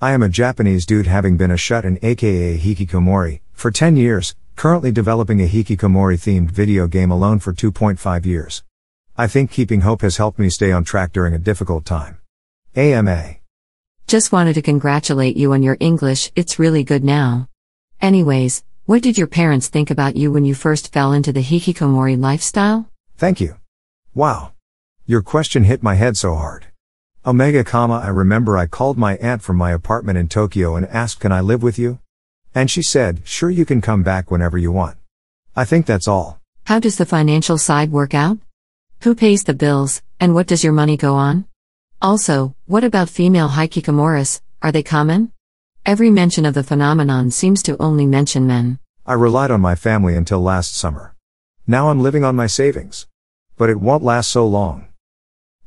I am a Japanese dude having been a shut-in aka Hikikomori, for 10 years, currently developing a Hikikomori-themed video game alone for 2.5 years. I think keeping hope has helped me stay on track during a difficult time. IAmA. Just wanted to congratulate you on your English, it's really good now. Anyways, what did your parents think about you when you first fell into the Hikikomori lifestyle? Thank you. Wow. Your question hit my head so hard. I remember I called my aunt from my apartment in Tokyo and asked, can I live with you? And she said, sure, you can come back whenever you want. I think that's all. How does the financial side work out? Who pays the bills, and what does your money go on? Also, what about female hikikomoris, are they common? Every mention of the phenomenon seems to only mention men. I relied on my family until last summer. Now I'm living on my savings. But it won't last so long.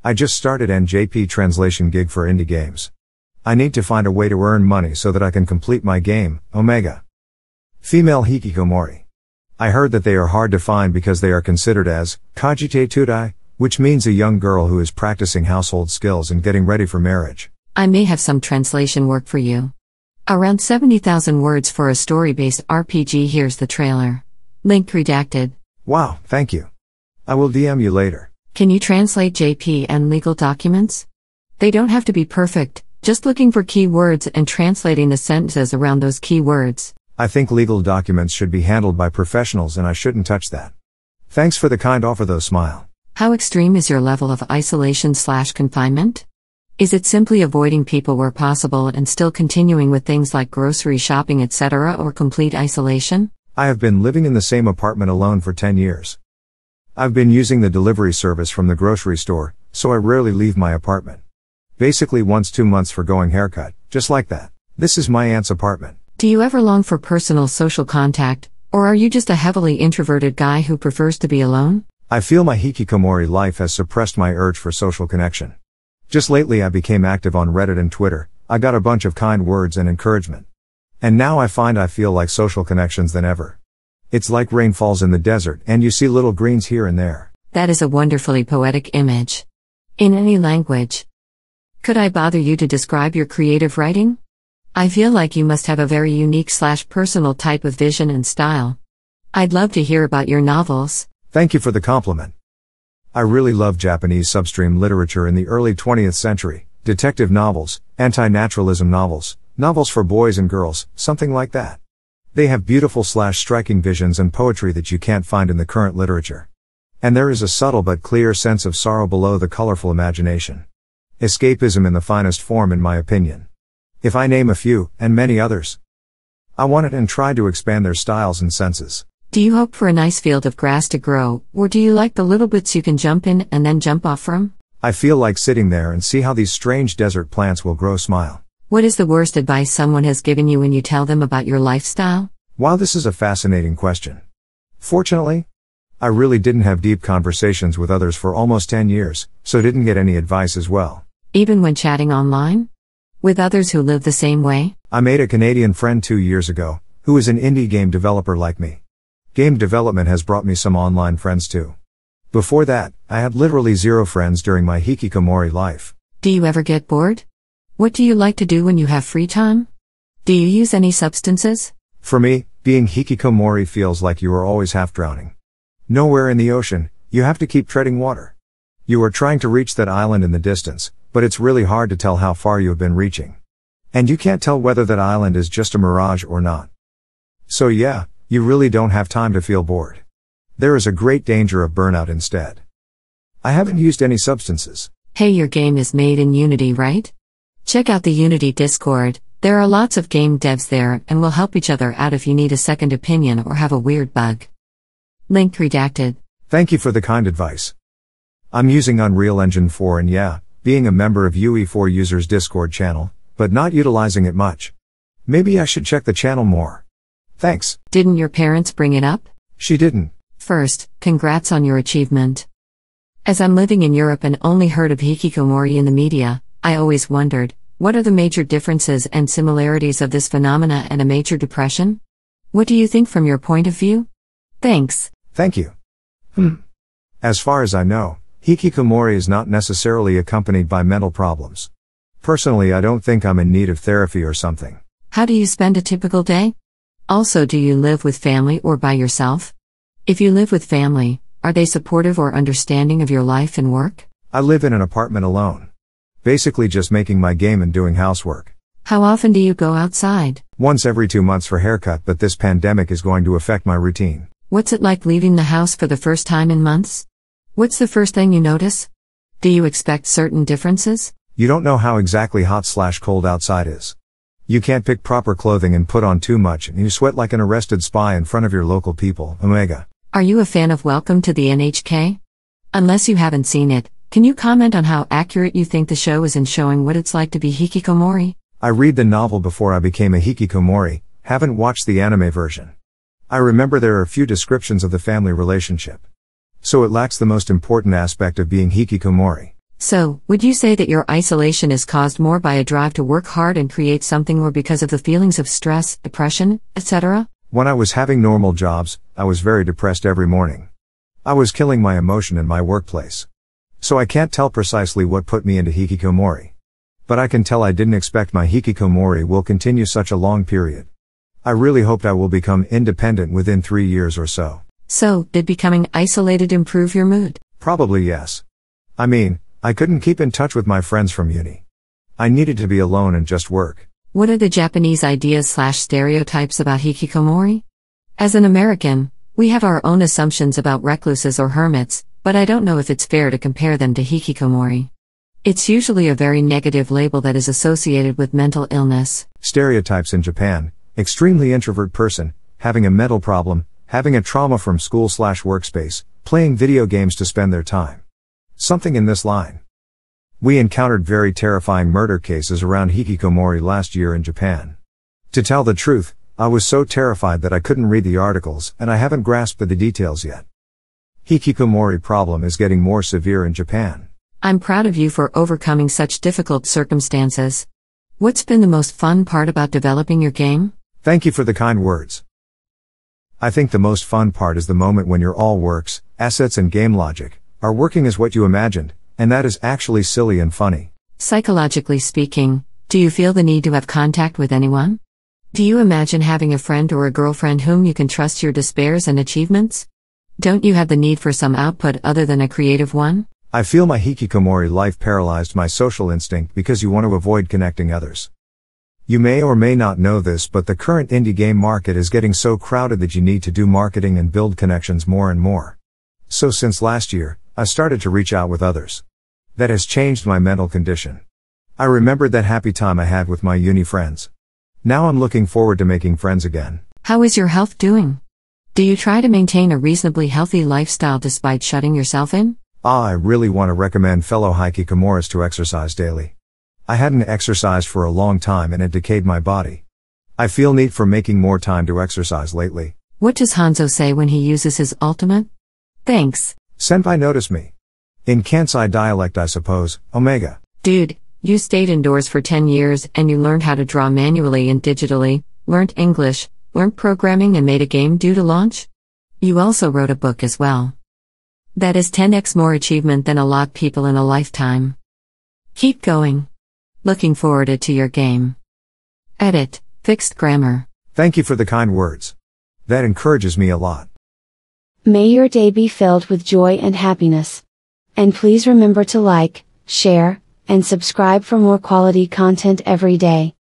I just started NJP translation gig for indie games. I need to find a way to earn money so that I can complete my game, Omega. Female Hikikomori. I heard that they are hard to find because they are considered as kajite tudai, which means a young girl who is practicing household skills and getting ready for marriage. I may have some translation work for you. Around 70,000 words for a story-based RPG. Here's the trailer. Link redacted. Wow, thank you. I will DM you later. Can you translate JP and legal documents? They don't have to be perfect, just looking for key words and translating the sentences around those key words. I think legal documents should be handled by professionals and I shouldn't touch that. Thanks for the kind offer though, smile. How extreme is your level of isolation/confinement? Is it simply avoiding people where possible and still continuing with things like grocery shopping, etc., or complete isolation? I have been living in the same apartment alone for 10 years. I've been using the delivery service from the grocery store, so I rarely leave my apartment. Basically once 2 months for going haircut, just like that. This is my aunt's apartment. Do you ever long for personal social contact, or are you just a heavily introverted guy who prefers to be alone? I feel my Hikikomori life has suppressed my urge for social connection. Just lately I became active on Reddit and Twitter, I got a bunch of kind words and encouragement. And now I find I feel like social connections than ever. It's like rain falls in the desert and you see little greens here and there. That is a wonderfully poetic image. In any language. Could I bother you to describe your creative writing? I feel like you must have a very unique/personal type of vision and style. I'd love to hear about your novels. Thank you for the compliment. I really love Japanese substream literature in the early 20th century, detective novels, anti-naturalism novels, novels for boys and girls, something like that. They have beautiful/striking visions and poetry that you can't find in the current literature. And there is a subtle but clear sense of sorrow below the colorful imagination. Escapism in the finest form in my opinion. If I name a few, and many others. I wanted and tried to expand their styles and senses. Do you hope for a nice field of grass to grow, or do you like the little bits you can jump in and then jump off from? I feel like sitting there and see how these strange desert plants will grow, smile. What is the worst advice someone has given you when you tell them about your lifestyle? Wow, this is a fascinating question. Fortunately, I really didn't have deep conversations with others for almost 10 years, so didn't get any advice as well. Even when chatting online? With others who live the same way? I made a Canadian friend 2 years ago, who is an indie game developer like me. Game development has brought me some online friends too. Before that, I had literally 0 friends during my Hikikomori life. Do you ever get bored? What do you like to do when you have free time? Do you use any substances? For me, being Hikikomori feels like you are always half drowning. Nowhere in the ocean, you have to keep treading water. You are trying to reach that island in the distance, but it's really hard to tell how far you have been reaching. And you can't tell whether that island is just a mirage or not. So yeah, you really don't have time to feel bored. There is a great danger of burnout instead. I haven't used any substances. Hey, your game is made in Unity, right? Check out the Unity Discord, there are lots of game devs there and we'll help each other out if you need a second opinion or have a weird bug. Link redacted. Thank you for the kind advice. I'm using Unreal Engine 4 and yeah, being a member of UE4 users Discord channel, but not utilizing it much. Maybe I should check the channel more. Thanks. Didn't your parents bring it up? She didn't. First, congrats on your achievement. As I'm living in Europe and only heard of Hikikomori in the media, I always wondered, what are the major differences and similarities of this phenomena and a major depression? What do you think from your point of view? Thanks. Thank you. As far as I know, Hikikomori is not necessarily accompanied by mental problems. Personally, I don't think I'm in need of therapy or something. How do you spend a typical day? Also, do you live with family or by yourself? If you live with family, are they supportive or understanding of your life and work? I live in an apartment alone. Basically just making my game and doing housework. How often do you go outside? Once every 2 months for haircut, but this pandemic is going to affect my routine. What's it like leaving the house for the first time in months? What's the first thing you notice? Do you expect certain differences? You don't know how exactly hot/cold outside is. You can't pick proper clothing and put on too much, and you sweat like an arrested spy in front of your local people. Omega. Are you a fan of Welcome to the NHK? Unless you haven't seen it, can you comment on how accurate you think the show is in showing what it's like to be hikikomori? I read the novel before I became a hikikomori, haven't watched the anime version. I remember there are a few descriptions of the family relationship. So it lacks the most important aspect of being hikikomori. So, would you say that your isolation is caused more by a drive to work hard and create something, or because of the feelings of stress, depression, etc.? When I was having normal jobs, I was very depressed every morning. I was killing my emotion in my workplace. So I can't tell precisely what put me into hikikomori. But I can tell I didn't expect my hikikomori will continue such a long period. I really hoped I will become independent within 3 years or so. So, did becoming isolated improve your mood? Probably yes. I mean, I couldn't keep in touch with my friends from uni. I needed to be alone and just work. What are the Japanese ideas/stereotypes about hikikomori? As an American, we have our own assumptions about recluses or hermits, but I don't know if it's fair to compare them to hikikomori. It's usually a very negative label that is associated with mental illness. Stereotypes in Japan: extremely introvert person, having a mental problem, having a trauma from school/workspace, playing video games to spend their time. Something in this line. We encountered very terrifying murder cases around hikikomori last year in Japan. To tell the truth, I was so terrified that I couldn't read the articles, and I haven't grasped the details yet. Hikikomori problem is getting more severe in Japan. I'm proud of you for overcoming such difficult circumstances. What's been the most fun part about developing your game? Thank you for the kind words. I think the most fun part is the moment when your all works, assets and game logic, are working as what you imagined, and that is actually silly and funny. Psychologically speaking, do you feel the need to have contact with anyone? Do you imagine having a friend or a girlfriend whom you can trust your despairs and achievements? Don't you have the need for some output other than a creative one? I feel my hikikomori life paralyzed my social instinct because you want to avoid connecting others. You may or may not know this, but the current indie game market is getting so crowded that you need to do marketing and build connections more and more. So since last year, I started to reach out with others. That has changed my mental condition. I remembered that happy time I had with my uni friends. Now I'm looking forward to making friends again. How is your health doing? Do you try to maintain a reasonably healthy lifestyle despite shutting yourself in? I really want to recommend fellow hikikomoris to exercise daily. I hadn't exercised for a long time and it decayed my body. I feel need for making more time to exercise lately. What does Hanzo say when he uses his ultimate? Thanks. Senpai noticed me. In Kansai dialect, I suppose. Omega. Dude, you stayed indoors for 10 years and you learned how to draw manually and digitally, learned English, learned programming and made a game due to launch? You also wrote a book as well. That is 10x more achievement than a lot people in a lifetime. Keep going. Looking forward to your game. Edit, fixed grammar. Thank you for the kind words. That encourages me a lot. May your day be filled with joy and happiness. And please remember to like, share, and subscribe for more quality content every day.